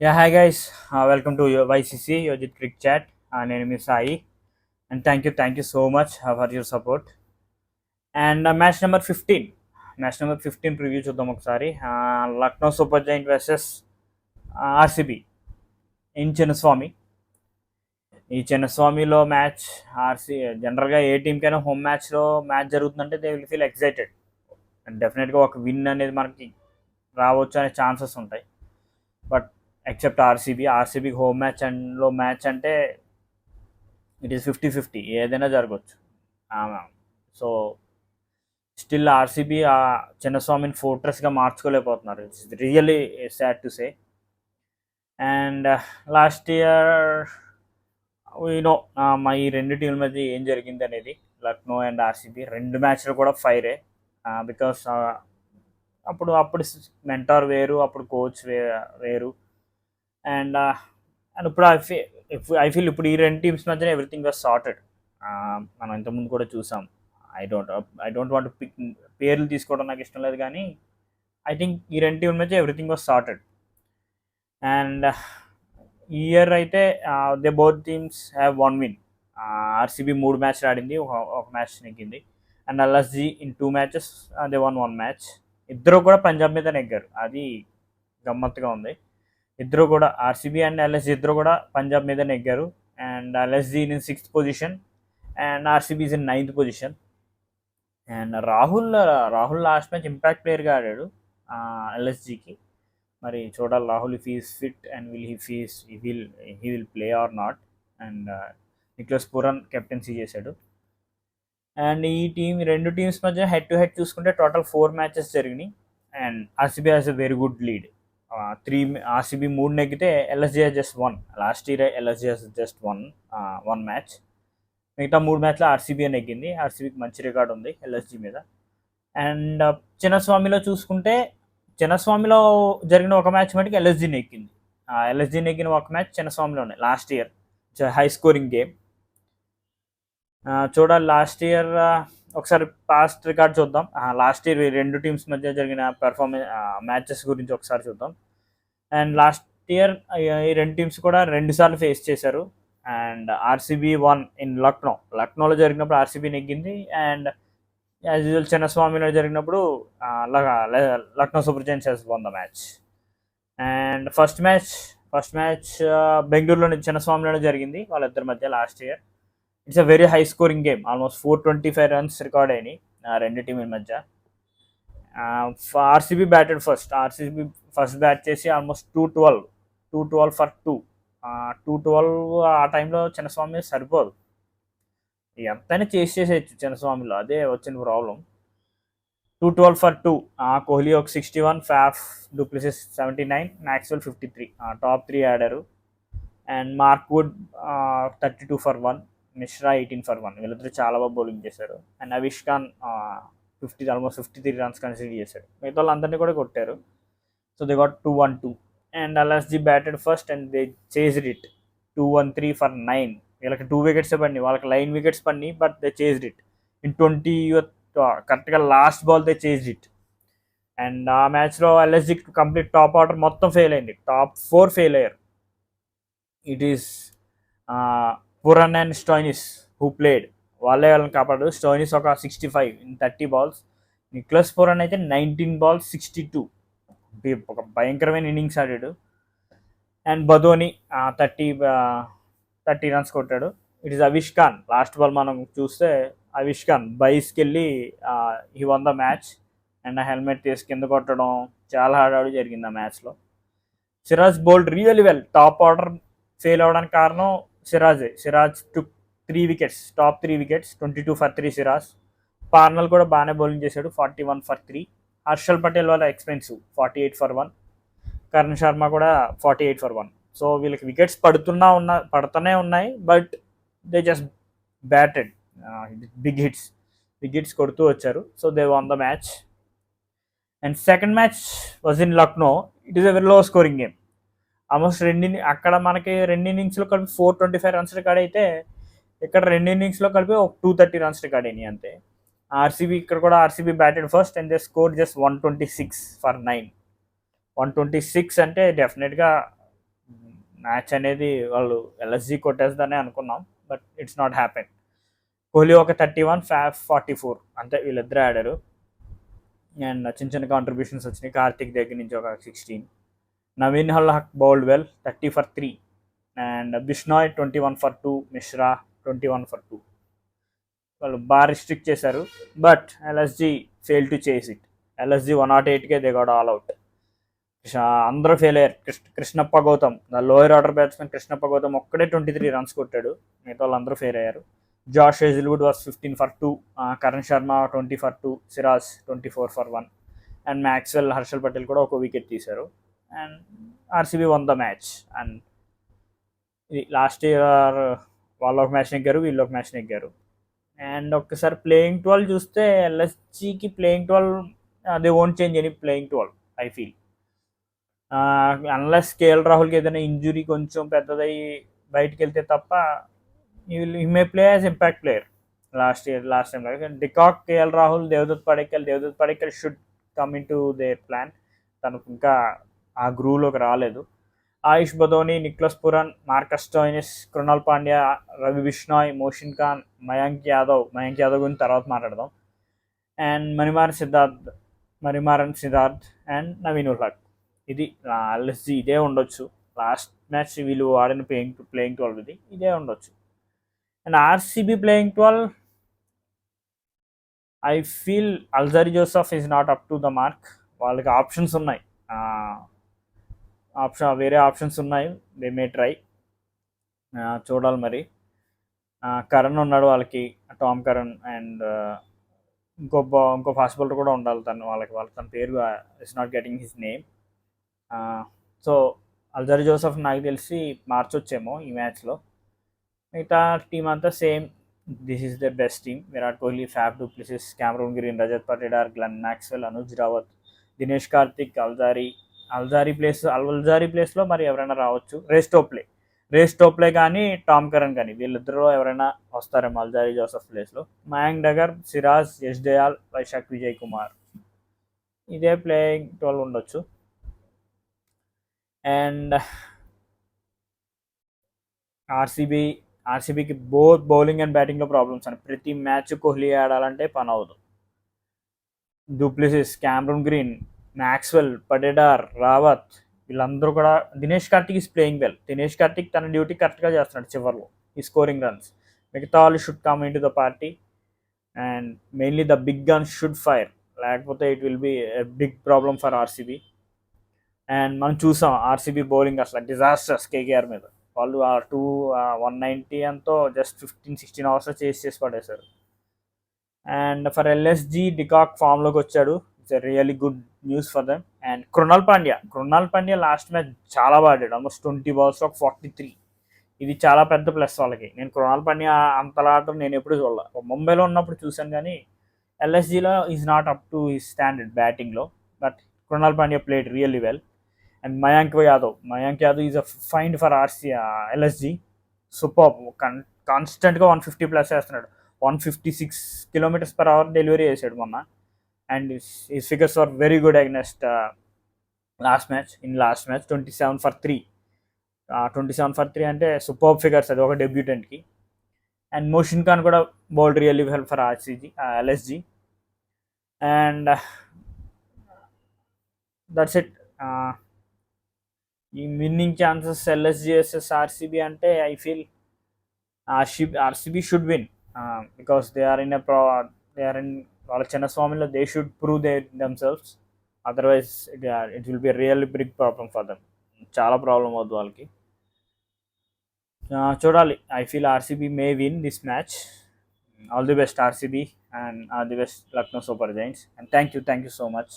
Yeah, hi guys. Welcome to your YCC, Yojit Crick Chat. Name is Sai, and thank you so much for your support. And match number 15 preview చూద్దాం ఒకసారి. Lucknow super giant versus RCB in Chinnaswamy. ఈ చిన్నస్వామిలో match జనరల్గా ఏ టీంకైనా home మ్యాచ్లో match జరుగుతుందంటే they will feel excited. And డెఫినెట్గా ఒక విన్ అనేది మనకి రావచ్చు అనే ఛాన్సెస్ ఉంటాయి. బట్ ఎక్సెప్ట్ ఆర్సీబీకి హోమ్ మ్యాచ్ అంటే ఇట్ ఈస్ 50-50, ఏదైనా జరగవచ్చు. సో స్టిల్ ఆర్సీబీ చిన్నస్వామిని ఫోర్ట్రెస్గా మార్చుకోలేకపోతున్నారు. It's really sad to say. And last year you know మా ఈ రెండు టీంల మధ్య ఏం జరిగింది అనేది, లక్నో అండ్ ఆర్సీబీ రెండు మ్యాచ్లు కూడా ఫైరే. బికాస్ అప్పుడు మెంటార్ వేరు, అప్పుడు కోచ్ వేరు. అండ్ అండ్ ఇప్పుడు ఐ ఫీల్ ఇప్పుడు ఈ రెండు టీమ్స్ మధ్యన ఎవ్రీథింగ్ వాజ్ సార్టెడ్. మనం ఇంతకుముందు కూడా చూసాం. ఐ డోంట్ వాంట్ పిక్ పేర్లు తీసుకోవడం నాకు ఇష్టం లేదు, కానీ ఐ థింక్ ఈ రెండు టీంల మధ్య ఎవ్రీథింగ్ వాజ్ సార్టెడ్. అండ్ ఈ ఇయర్ అయితే they both teams have one win. RCB 3 మ్యాచ్లు ఆడింది, ఒక మ్యాచ్ నెగ్గింది. And LSG in 2 matches they won 1 match. ఇద్దరు కూడా పంజాబ్ మీద నెగ్గారు, అది గమ్మత్తుగా ఉంది. ఇద్దరు కూడా ఆర్సీబీ అండ్ ఎల్ఎస్జీ ఇద్దరు కూడా పంజాబ్ మీద నెగ్గారు. And LSG in 6th position and RCB in 9th position. And Rahul last match impact ప్లేయర్గా ఆడాడు ఎల్ఎస్జీకి. మరి చూడాలి Rahul if is fit and will play or not. And Nicholas Pooran captaincy చేశాడు. అండ్ రెండు టీమ్స్ మధ్య హెడ్ టు హెడ్ చూసుకుంటే total 4 matches జరిగినాయి. And RCB has a very good lead. RCB 3 నెగ్గితే LSG has just 1. Last year LSG has just 1 match. మిగతా 3 మ్యాచ్లో RCB నెగ్గింది. ఆర్సీబీకి మంచి రికార్డ్ ఉంది ఎల్ఎస్జీ మీద. అండ్ చిన్నస్వామిలో చూసుకుంటే చిన్నస్వామిలో జరిగిన ఒక మ్యాచ్ మటుకు ఎల్ఎస్జీ నెగ్గింది. ఎల్ఎస్జీ నెగ్గిన ఒక మ్యాచ్ చిన్నస్వామిలోనే last year. High scoring game. చూడాలి లాస్ట్ ఇయర్ ఒకసారి పాస్ట్ రికార్డ్ చూద్దాం. లాస్ట్ ఇయర్ రెండు టీమ్స్ మధ్య జరిగిన మ్యాచెస్ గురించి ఒకసారి చూద్దాం. అండ్ లాస్ట్ ఇయర్ ఈ రెండు టీమ్స్ కూడా 2 సార్లు ఫేస్ చేశారు. అండ్ ఆర్సీబీ వన్ ఇన్ లక్నోలో జరిగినప్పుడు ఆర్సీబీ నెగ్గింది. అండ్ యాజ్ యూజువల్ చిన్నస్వామిలో జరిగినప్పుడు Lucknow super Giants has won the match. And first match బెంగళూరులోని చిన్నస్వామిలోనే జరిగింది వాళ్ళిద్దరి మధ్య last year. It's a very high scoring game. Almost 425 runs record అయినాయి రెండు టీముల మధ్య. ఆర్సీబీ బ్యాటెడ్ ఫస్ట్ బ్యాట్ చేసి ఆల్మోస్ట్ 212 ఫర్ 212. ఆ టైంలో చిన్నస్వామి సరిపోదు, ఎంతైనా చేసేయచ్చు చిన్నస్వామిలో, అదే వచ్చిన ప్రాబ్లం. 212 ఫర్ 2. కోహ్లీ ఒక 61, ఫ్యాఫ్ డూప్లెసిస్ 79, మ్యాక్స్వెల్ 53. టాప్ 3 ఆడారు. And Mark Wood 32 for 1, Mishra 18 for 1. వీళ్ళిద్దరు చాలా బాగా బౌలింగ్ చేశారు. And అవిష్ Khan almost 53 runs consider చేశారు. మిగతా వాళ్ళందరినీ కూడా కొట్టారు. So they got 212. And LSG batted first and they chased it 213 for 9. వీళ్ళకి 2 వికెట్స్ పడినాయి, వాళ్ళకి లైన్ వికెట్స్ పడినాయి, but they chased it in 20. కరెక్ట్గా last ball they chased it. And ఆ మ్యాచ్లో ఎల్ఎస్జీ కంప్లీట్ టాప్ ఆర్డర్ మొత్తం ఫెయిల్ అయింది. Top 4 fail అయ్యారు. It is Pooran and Stoinis who played. వాళ్ళని కాపాడు. స్టోయినిస్ ఒక 65 in 30 balls. నిక్లస్ పురన్ అయితే 19 balls 62. ఒక భయంకరమైన ఇన్నింగ్స్ ఆడాడు. అండ్ బదోని 30 రన్స్ కొట్టాడు. It is అవిష్ Khan. Last ball మనం చూస్తే అవిష్ ఖాన్ బైస్కి వెళ్ళి he one the match. And ఆ హెల్మెట్ తీసి కింద కొట్టడం చాలా ఆడాడు జరిగింది ఆ మ్యాచ్లో. Siraj bowled really well. Top order fail అవ్వడానికి కారణం సిరాజ్ టుక్ 3 wickets, top 3 wickets, 22 for 3 Siraj. Parnell కూడా బాగానే బౌలింగ్ చేశాడు, 41 ఫర్ 3. హర్షల్ పటేల్ వాళ్ళ ఎక్స్పెన్సివ్ 48 ఫర్ 1. కరణ్ శర్మ కూడా 48 ఫర్ 1. సో వీళ్ళకి వికెట్స్ పడుతూనే ఉన్నాయి, but they just batted big hits కొడుతూ వచ్చారు. So they won the match. And second match was in Lucknow. It is a very low scoring game. Almost అక్కడ మనకి 2 ఇన్నింగ్స్లో కలిపి 425 రన్స్ రికార్డ్ అయితే, ఇక్కడ 2 ఇన్నింగ్స్లో కలిపి ఒక 230 రన్స్ రికార్డ్ అయినాయి అంతే. ఇక్కడ కూడా RCB batted first and they score just 126 for 9. 126 అంటే డెఫినెట్గా మ్యాచ్ అనేది వాళ్ళు ఎల్ఎస్జి కొట్టేస్తారని అనుకున్నాం, but it's not happen. Kohli ఒక 31, ఫ్యాఫ్ 44 అంతే, వీళ్ళిద్దరే ఆడారు. అండ్ చిన్న చిన్న కాంట్రిబ్యూషన్స్ వచ్చినాయి. కార్తిక్ దగ్గర నుంచి ఒక 16. Naveen ul Haq bowled well, 30 for 3. And Bishnoi 21 for 2. Mishra 21 for 2. వాళ్ళు బాగా రిస్ట్రిక్ట్ చేశారు, but LSG fail to chase it. LSG 108కే దే గాట్ ఆల్ అవుట్. అందరూ ఫెయిల్ అయ్యారు. Krishnappa Gowtham, lower order batsmen Krishnappa Gowtham ఒక్కడే 23 runs కొట్టాడు, మిగతా వాళ్ళందరూ ఫెయిల్ అయ్యారు. Josh Hazlewood was 15 for 2. Karn Sharma 20 for 2. Siraj 24 for 1. And Maxwell, Harshal Patel కూడా ఒక వికెట్ తీశారు. And RCB won the match. And ఇది లాస్ట్ ఇయర్ వాళ్ళు ఒక మ్యాచ్ నెగ్గారు, వీళ్ళు ఒక మ్యాచ్ నెగ్గారు. అండ్ ఒక్కసారి ప్లేయింగ్ 12 చూస్తే ఎల్ఎస్జికి playing 12 they won't change any playing 12 I feel. Unless KL రాహుల్కి ఏదైనా ఇంజురీ కొంచెం పెద్దదై బయటికి వెళ్తే తప్ప ఈ may play as impact player last time లాగా. De Kock, KL Rahul, Devdutt Padikkal should come in to there plan. తనకు ఇంకా ఆ గ్రూవ్లోకి రాలేదు. Ayush Badoni, Nicholas Pooran, Marcus Stoinis, Krunal Pandya, Ravi Bishnoi, Mohsin Khan, Mayank Yadav గురించి తర్వాత మాట్లాడదాం. And Manimaran Siddharth and Naveen ul Haq. ఇది ఎల్ఎస్జి ఇదే ఉండొచ్చు. లాస్ట్ మ్యాచ్ వీళ్ళు ఆడిన ప్లేయింగ్ 12 ఇదే ఉండొచ్చు. And RCB playing 12 I feel Alzarri Joseph is not up to the mark. వాళ్ళకి ఆప్షన్స్ ఉన్నాయి, వేరే ఆప్షన్స్ ఉన్నాయి. దే మే ట్రై, చూడాలి మరి. కరణ్ ఉన్నాడు వాళ్ళకి, టామ్ కరణ్. అండ్ ఇంకో ఫాస్ట్ బౌలర్ కూడా ఉండాలి వాళ్ళకి తన పేరు is not getting his name. So Alzarri Joseph నాకు తెలిసి మార్చొచ్చేమో ఈ మ్యాచ్లో. మిగతా టీం అంతా same. This is the best team. Virat Kohli, ఫ్యాఫ్ du Plessis, Cameron green, Rajat Patidar, Glenn Maxwell, Anuj Rawat, Dinesh Karthik, Alzarri ప్లేస్లో మరి ఎవరైనా రావచ్చు. రేస్ టోప్లే కానీ టామ్ కరణ్ కానీ వీళ్ళిద్దరూ ఎవరైనా వస్తారేమో అల్జారీ జోసఫ్ ప్లేస్లో. మయాంక్ డగర్, సిరాజ్, యష్ దయాల్, వైశాఖ్ విజయ్ కుమార్, ఇదే ప్లేయింగ్ 12 ఉండొచ్చు. అండ్ ఆర్సీబీకి బోత్ బౌలింగ్ అండ్ బ్యాటింగ్లో ప్రాబ్లమ్స్ అని. ప్రతి మ్యాచ్ కోహ్లీ ఆడాలంటే పని అవ్వదు. Du Plessis, Cameron Green, Maxwell, Patidar, Rawat వీళ్ళందరూ కూడా. Dinesh Karthik is playing well. Dinesh Karthik తన డ్యూటీ కరెక్ట్గా చేస్తున్నాడు చివరిలో, ఈ స్కోరింగ్ రన్స్. మిగతా వాళ్ళు should come in to the party. And mainly the big guns should fire, లేకపోతే it will be big problem for RCB. And మనం చూసాం ఆర్సీబీ బౌలింగ్ అసలు డిజాస్టర్స్ కేకేఆర్ మీద. వాళ్ళు 190 అంతో జస్ట్ 15-16 hours చేసి పడేశారు. అండ్ ఫర్ ఎల్ఎస్జి డికాక్ ఫామ్లోకి వచ్చాడు. It's a really good news for them. And Krunal Pandya last match చాలా బాగా ఆడాడు, ఆల్మోస్ట్ 20 balls of 43. ఇది చాలా పెద్ద ప్లస్ వాళ్ళకి. నేను కృణాల్ పాండ్యా అంతలా ఆడటం నేను ఎప్పుడు చూడాలి, ముంబైలో ఉన్నప్పుడు చూశాను, కానీ ఎల్ఎస్జిలో is not up to his standard బ్యాటింగ్లో. But Krunal Pandya played really well. And Mayank Yadav is a find for LSG. Super, కాన్స్టెంట్గా 150+ వేస్తున్నాడు. 156 km/h డెలివరీ చేశాడు మొన్న. And his figures are very good against last match 27 for 3. 27 for 3 అంటే సూపర్ ఫిగర్స్, అది ఒక డెబ్యూటెంట్కి. And Mohsin Khan కూడా bowled really well for LSG. And that's it. ఈ winning chances LSG versus RCB అంటే I feel RCB should win, because they are in వాళ్ళ చిన్నస్వామిలో they should prove themselves. Otherwise it will be really big problem for them. చాలా problem అవుతుంది వాళ్ళకి. చూడాలి. I feel RCB may win this match. All the best RCB, and all the best Lucknow super giants. And thank you so much.